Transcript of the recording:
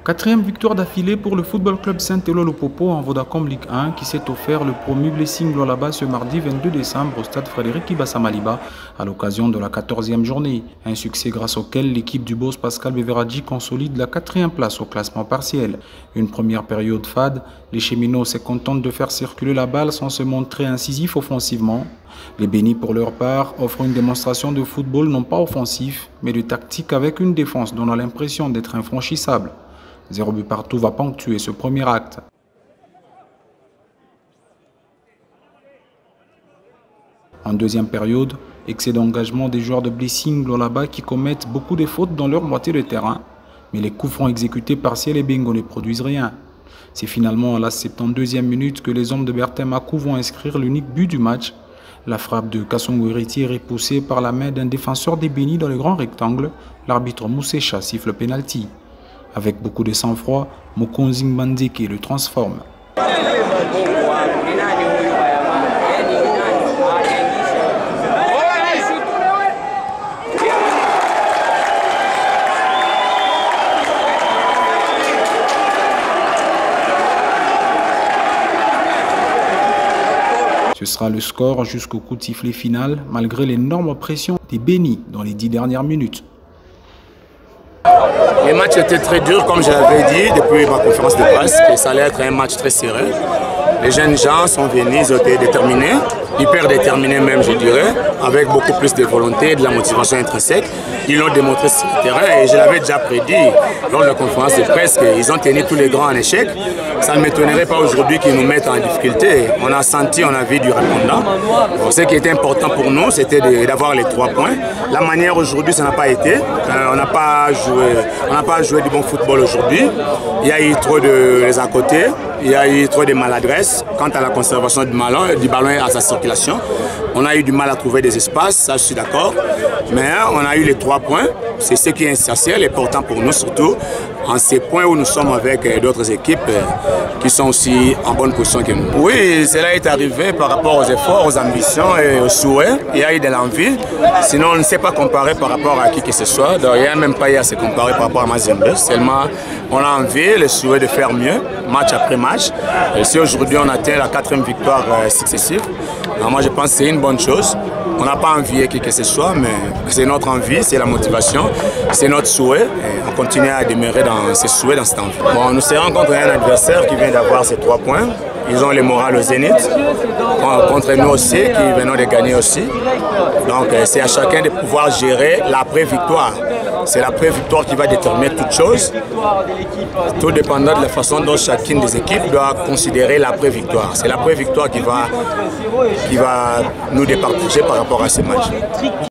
Quatrième victoire d'affilée pour le Football Club Saint-Éloi-le-Popo en Vodacom Ligue 1 qui s'est offert le promu Blessing Lualaba ce mardi 22 décembre au stade Frédéric Ibassa-Maliba à l'occasion de la 14e journée. Un succès grâce auquel l'équipe du boss Pascal Beveradji consolide la 4e place au classement partiel. Une première période fade, les Cheminots se contentent de faire circuler la balle sans se montrer incisifs offensivement. Les Bénis, pour leur part, offrent une démonstration de football non pas offensif, mais de tactique avec une défense donnant l'impression d'être infranchissable. 0 but partout va ponctuer ce premier acte. En deuxième période, excès d'engagement des joueurs de Blessing Lualaba qui commettent beaucoup de fautes dans leur moitié de terrain, mais les coups francs exécutés par Ciel et Bingo ne produisent rien. C'est finalement à la 72e minute que les hommes de Bertin Makou vont inscrire l'unique but du match. La frappe de Kassongo Héritier est repoussée par la main d'un défenseur des Bénis dans le grand rectangle. L'arbitre Moussecha siffle le pénalty. Avec beaucoup de sang-froid, Mokonzi Mbandeke le transforme. Ce sera le score jusqu'au coup de sifflet final, malgré l'énorme pression des Bénis dans les 10 dernières minutes. Le match était très dur, comme je l'avais dit depuis ma conférence de presse, que ça allait être un match très serré. Les jeunes gens sont venus, ils ont été déterminés, hyper déterminés même je dirais, avec beaucoup plus de volonté et de la motivation intrinsèque. Ils l'ont démontré sur le terrain et je l'avais déjà prédit lors de la conférence de presse qu'ils ont tenu tous les grands en échec. Ça ne m'étonnerait pas aujourd'hui qu'ils nous mettent en difficulté. On a senti, on a vu du répondant. Ce qui était important pour nous, c'était d'avoir les 3 points. La manière aujourd'hui, ça n'a pas été. On n'a pas joué du bon football aujourd'hui. Il y a eu trop de les à côté. Il y a eu trop de maladresse quant à la conservation du ballon et à sa circulation. On a eu du mal à trouver des espaces, ça je suis d'accord. Mais on a eu les 3 points. C'est ce qui est essentiel et important pour nous surtout en ces points où nous sommes avec d'autres équipes qui sont aussi en bonne position que nous. Oui, cela est arrivé par rapport aux efforts, aux ambitions et aux souhaits. Il y a eu de l'envie. Sinon, on ne sait pas comparer par rapport à qui que ce soit. Donc, il n'y a même pas à se comparer par rapport à Mazembe. Seulement, on a envie, le souhait de faire mieux, match après match. Et si aujourd'hui on atteint la 4e victoire successive, alors moi je pense que c'est une bonne chose. On n'a pas envié qui que ce soit, mais c'est notre envie, c'est la motivation, c'est notre souhait. Et on continue à demeurer dans ces souhaits, dans cette envie. Bon, nous serons contre un adversaire qui vient d'avoir ces 3 points. Ils ont le moral au zénith. Contre nous aussi, qui venons de gagner aussi. Donc c'est à chacun de pouvoir gérer l'après-victoire. C'est l'après-victoire qui va déterminer toute chose. Tout dépendant de la façon dont chacune des équipes doit considérer l'après-victoire. C'est l'après-victoire qui va nous départager par rapport à ces matchs.